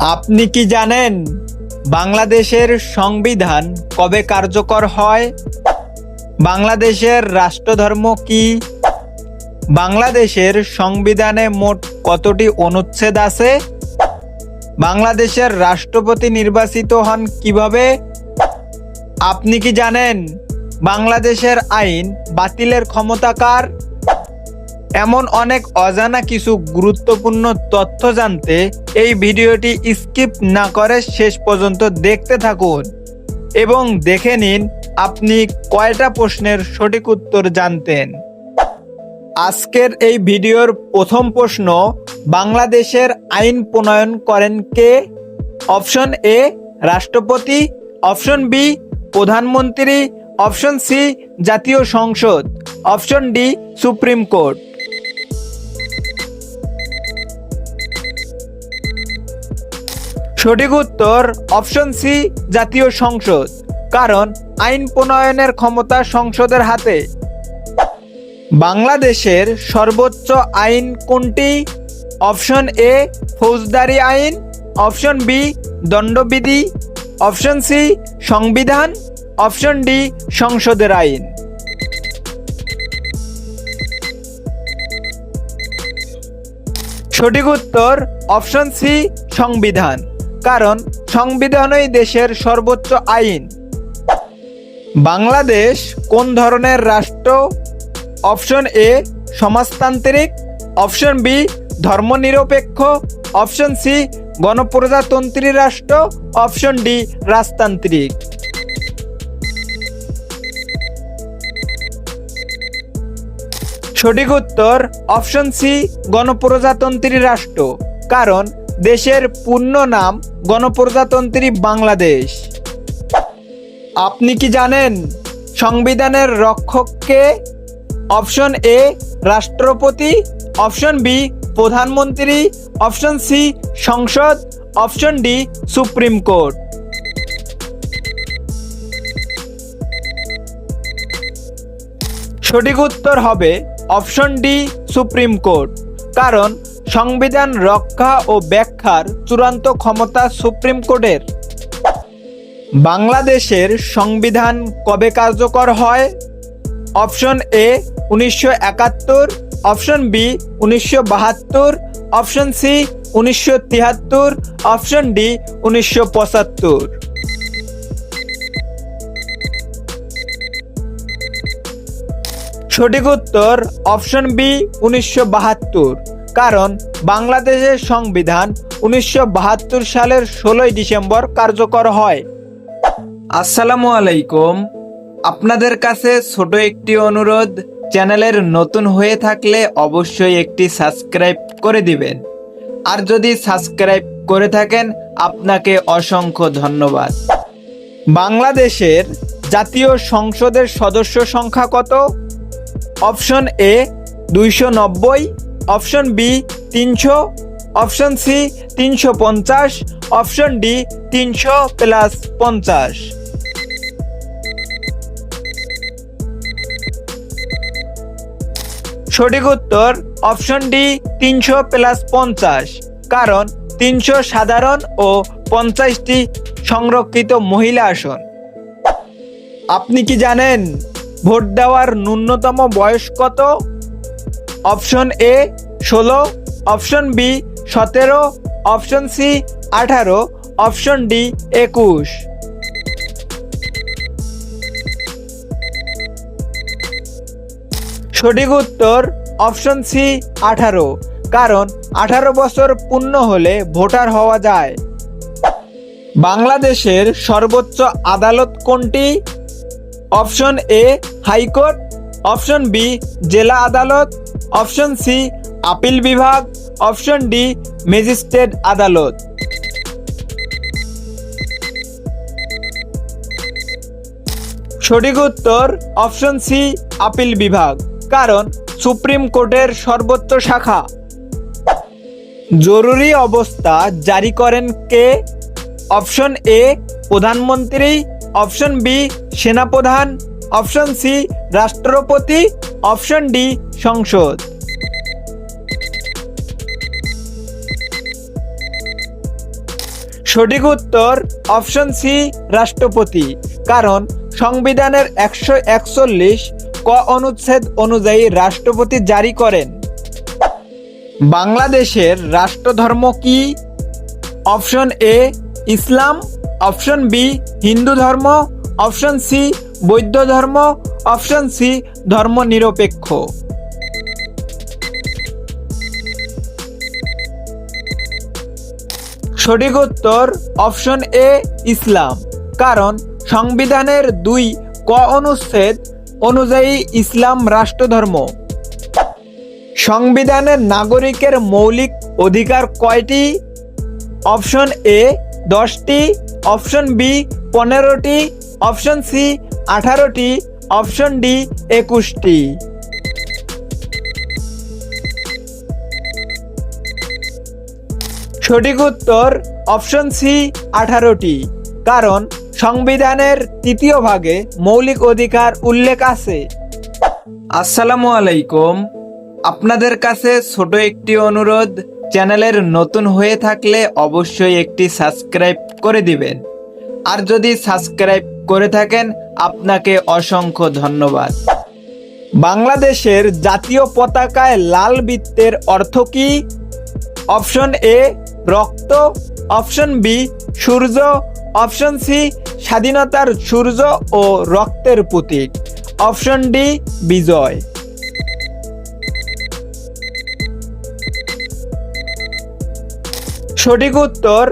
আপনি কি জানেন বাংলাদেশের সংবিধান কবে কার্যকর হয়? বাংলাদেশের রাষ্ট্রধর্ম কি? বাংলাদেশের সংবিধানে মোট কতটি অনুচ্ছেদ আছে? বাংলাদেশের রাষ্ট্রপতি নির্বাচিত হন কিভাবে? আপনি কি জানেন বাংলাদেশের আইন বাতিলের ক্ষমতা কার? এমন অনেক অজানা কিছু গুরুত্বপূর্ণ তথ্য জানতে এই ভিডিওটি স্কিপ না করে শেষ পর্যন্ত দেখতে থাকুন এবং দেখে নিন আপনি কয়টা প্রশ্নের সঠিক উত্তর জানতেন। আজকের এই ভিডিওর প্রথম প্রশ্ন, বাংলাদেশের আইন প্রণয়ন করেন কে? অপশন এ রাষ্ট্রপতি, অপশন বি প্রধানমন্ত্রী, অপশন সি জাতীয় সংসদ, অপশন ডি সুপ্রিম কোর্ট। সঠিক উত্তর অপশন সি জাতীয় সংসদ, কারণ আইন প্রণয়নের ক্ষমতা সংসদের হাতে। বাংলাদেশের সর্বোচ্চ আইন কোনটি? অপশন এ ফৌজদারি আইন, অপশন বি দণ্ডবিধি, অপশন সি সংবিধান, অপশন ডি সংসদের আইন। সঠিক উত্তর অপশন সি সংবিধান, কারণ সংবিধানই দেশের সর্বোচ্চ আইন। বাংলাদেশ কোন ধরনের রাষ্ট্র? অপশন এ সমাজতান্ত্রিক, অপশন বি ধর্মনিরপেক্ষ, অপশন সি গণপ্রজাতন্ত্রী রাষ্ট্র, অপশন ডি রাজতান্ত্রিক। সঠিক উত্তর অপশন সি গণপ্রজাতন্ত্রী রাষ্ট্র, কারণ দেশের পূর্ণ নাম গণপ্রজাতন্ত্রী বাংলাদেশ। আপনি কি জানেন সংবিধানের রক্ষক কে? অপশন এ রাষ্ট্রপতি, অপশন বি প্রধানমন্ত্রী, অপশন সি সংসদ, অপশন ডি সুপ্রিম কোর্ট। সঠিক উত্তর হবে অপশন ডি সুপ্রিম কোর্ট, কারণ সংবিধান রক্ষা ও ব্যাখ্যার চূড়ান্ত ক্ষমতা সুপ্রিম কোর্টের। বাংলাদেশের সংবিধান কবে কার্যকর হয়? Option A 1971, option B 1972, option C 1973, option D 1975। সঠিক উত্তর অপশন বি 1972, কারণ বাংলাদেশের সংবিধান 1972 সালের 16 ডিসেম্বর কার্যকর হয়। আসসালামু আলাইকুম, আপনাদের কাছে ছোট একটি অনুরোধ, চ্যানেলের নতুন হয়ে থাকলে অবশ্যই একটি সাবস্ক্রাইব করে দিবেন, আর যদি সাবস্ক্রাইব করে থাকেন আপনাকে অসংখ্য ধন্যবাদ। বাংলাদেশের জাতীয় সংসদের সদস্য সংখ্যা কত? Option A 290, option B 300, option C 350, option D 300+50। সঠিক উত্তর অপশন ডি 300+50, কারণ 300 সাধারণ ও 50টি সংরক্ষিত মহিলা আসন। আপনি কি জানেন ভোট দেওয়ার ন্যূনতম বয়স কত? Option A 16, option B 17, option C 18, option D 21। সঠিক উত্তর অপশন সি 18, কারণ 18 বছর পূর্ণ হলে ভোটার হওয়া যায়। বাংলাদেশের সর্বোচ্চ আদালত কোনটি? Option A high court, option B জেলা আদালত, অপশন সি আপিল বিভাগ, অপশন ডি ম্যাজিস্ট্রেট আদালত। সঠিক উত্তর অপশন সি আপিল বিভাগ, কারণ সুপ্রিম কোর্টের সর্বোচ্চ শাখা। জরুরি অবস্থা জারি করেন কে? অপশন এ প্রধানমন্ত্রী, অপশন বি সেনাপ্রধান, অপশন সি রাষ্ট্রপতি, অপশন ডি সংসদ। সঠিক উত্তর অপশন সি, রাষ্ট্রপতি। কারণ সংবিধানের 141 ক অনুচ্ছেদ অনুযায়ী রাষ্ট্রপতি জারি করেন। বাংলাদেশের রাষ্ট্রধর্ম কি? অপশন এ ইসলাম, অপশন বি হিন্দু ধর্ম, অপশন সি বৌদ্ধ ধর্ম, অপশন সি ধর্মনিরপেক্ষ। সঠিক উত্তর অপশন এ ইসলাম। কারণ সংবিধানের 2 ক অনুচ্ছেদ অনুযায়ী ইসলাম রাষ্ট্রধর্ম। সংবিধানের নাগরিকের মৌলিক অধিকার কয়টি? অপশন এ 10টি, অপশন বি 15টি, অপশন সি 18টি, অপশন ডি 21টি। সঠিক উত্তর অপশন সি 18টি। কারণ সংবিধানের 3য় ভাগে মৌলিক অধিকার উল্লেখ আছে। আসসালামু আলাইকুম। আপনাদের কাছে ছোট একটি অনুরোধ, চ্যানেলের নতুন হয়ে থাকলে অবশ্যই একটি সাবস্ক্রাইব করে দিবেন। আর যদি সাবস্ক্রাইব করে থাকেন আপনাকে অসংখ্য ধন্যবাদ। বাংলাদেশের জাতীয় পতাকায় লাল বৃত্তের অর্থ কি? অপশন এ রক্ত, অপশন বি সূর্য, অপশন সি স্বাধীনতার সূর্য ও রক্তের প্রতীক, অপশন ডি বিজয়। সঠিক উত্তর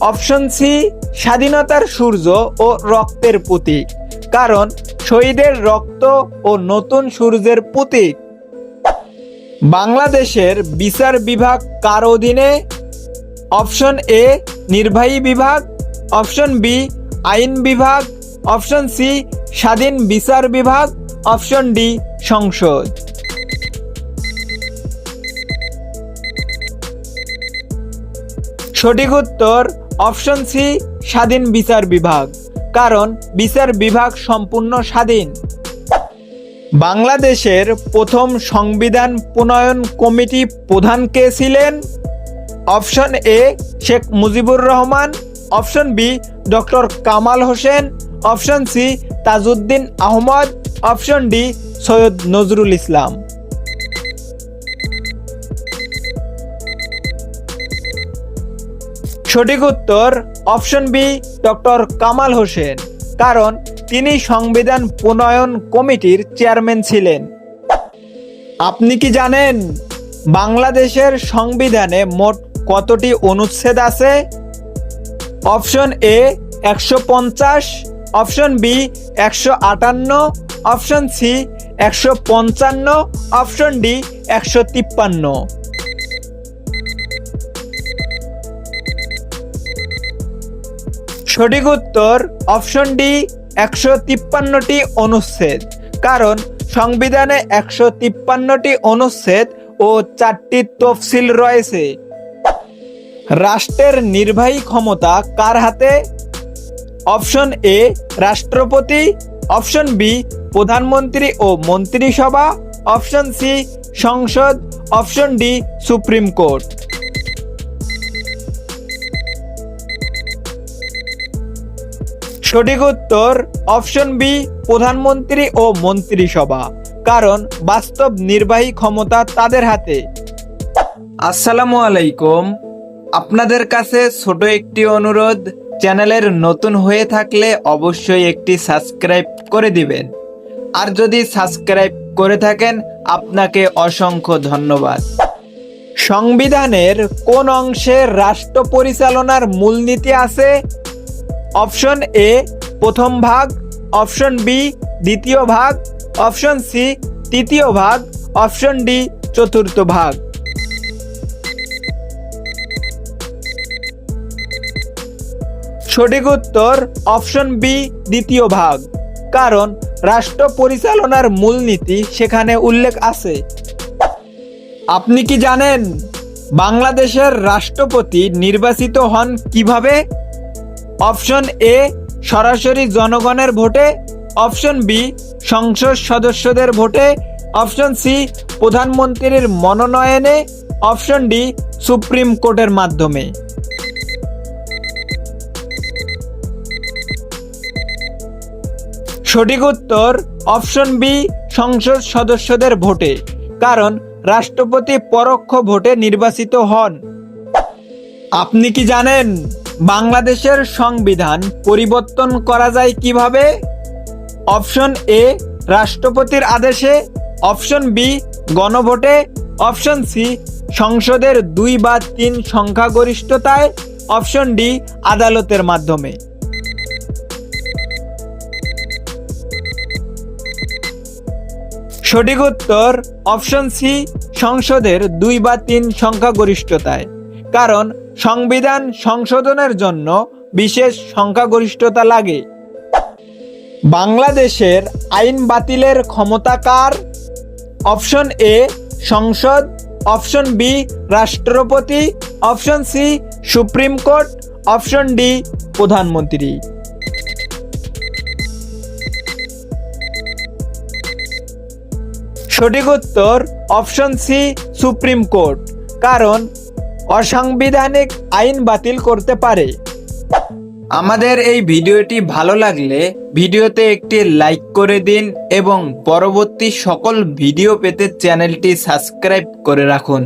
অপশন সি স্বাধীনতার সূর্য ও রক্তের প্রতীক। কারণ শহীদের রক্ত ও নতুন সূর্যের প্রতীক। বাংলাদেশের বিচার বিভাগ কার অধীনে? অপশন এ নির্বাহী বিভাগ, অপশন বি আইন বিভাগ, অপশন সি স্বাধীন বিচার বিভাগ, অপশন ডি সংসদ। সঠিক উত্তর অপশন সি স্বাধীন বিচার বিভাগ। কারণ বিচার বিভাগ সম্পূর্ণ স্বাধীন। বাংলাদেশের প্রথম সংবিধান প্রণয়ন কমিটি প্রধান কে ছিলেন? Option A Sheikh Mujibur Rahman, option B doctor Kamal Hossain, option C Tajuddin Ahmad, option D Syed Nazrul Islam. সঠিক উত্তর option B doctor Kamal Hossain. কারণ তিনি সংবিধান প্রণয়ন কমিটির চেয়ারম্যান ছিলেন। আপনি কি জানেন বাংলাদেশের সংবিধানে মোট কতটি অনুচ্ছেদ আছে? Option A 150, option B 158, option C 155, option D 153। সঠিক উত্তর অপশন ডি 153টি অনুচ্ছেদ। কারণ সংবিধানে 153টি অনুচ্ছেদ ও 4টি তফসিল রয়েছে। রাষ্ট্রের নির্বাহী ক্ষমতা কার হাতে? অপশন এ রাষ্ট্রপতি, অপশন বি প্রধানমন্ত্রী ও মন্ত্রিসভা, অপশন সি সংসদ, অপশন ডি সুপ্রিম কোর্ট। সঠিক উত্তর অপশন বি প্রধানমন্ত্রী ও মন্ত্রিসভা। কারণ বাস্তব নির্বাহী ক্ষমতা তাদের হাতে। আসসালামু আলাইকুম। আপনাদের কাছে ছোট একটি অনুরোধ, চ্যানেলের নতুন হয়ে থাকলে অবশ্যই একটি সাবস্ক্রাইব করে দিবেন। আর যদি সাবস্ক্রাইব করে থাকেন আপনাকে অসংখ্য ধন্যবাদ। সংবিধানের কোন অংশে রাষ্ট্র পরিচালনার মূলনীতি আছে? অপশন এ প্রথম ভাগ, অপশন বি দ্বিতীয় ভাগ, অপশন সি তৃতীয় ভাগ, অপশন ডি চতুর্থ ভাগ। সঠিক উত্তর অপশন বি দ্বিতীয় ভাগ। কারণ রাষ্ট্র পরিচালনার মূলনীতি সেখানে উল্লেখ আছে। আপনি কি জানেন বাংলাদেশের রাষ্ট্রপতি নির্বাচিত হন কিভাবে? অপশন এ সরাসরি জনগণের ভোটে, অপশন বি সংসদ সদস্যদের ভোটে, অপশন সি প্রধানমন্ত্রীর মনোনয়নে, অপশন ডি সুপ্রিম কোর্টের মাধ্যমে। সঠিক উত্তর অপশন বি, সংসদ সদস্যদের ভোটে। কারণ রাষ্ট্রপতি পরোক্ষ ভোটে নির্বাচিত হন। আপনি কি জানেন বাংলাদেশের সংবিধান পরিবর্তন করা যায় কিভাবে? অপশন এ, রাষ্ট্রপতির আদেশে। অপশন বি, গণভোটে। অপশন সি, সংসদের 2/3 সংখ্যাগরিষ্ঠতায়। অপশন ডি, আদালতের মাধ্যমে। সঠিক উত্তর অপশন সি, সংসদের 2/3 সংখ্যাগরিষ্ঠতায়। কারণ সংবিধান সংশোধনের জন্য বিশেষ সংখ্যাগরিষ্ঠতা লাগে। বাংলাদেশের আইন বাতিলের ক্ষমতা কার? অপশন এ, সংসদ। অপশন বি, রাষ্ট্রপতি। Option C, supreme court. Option D, প্রধানমন্ত্রী। সঠিক উত্তর অপশন সি, সুপ্রিম কোর্ট। কারণ অসাংবিধানিক আইন বাতিল করতে পারে। আমাদের এই ভিডিওটি ভালো লাগলে ভিডিওতে একটি লাইক করে দিন এবং পরবর্তী সকল ভিডিও পেতে চ্যানেলটি সাবস্ক্রাইব করে রাখুন।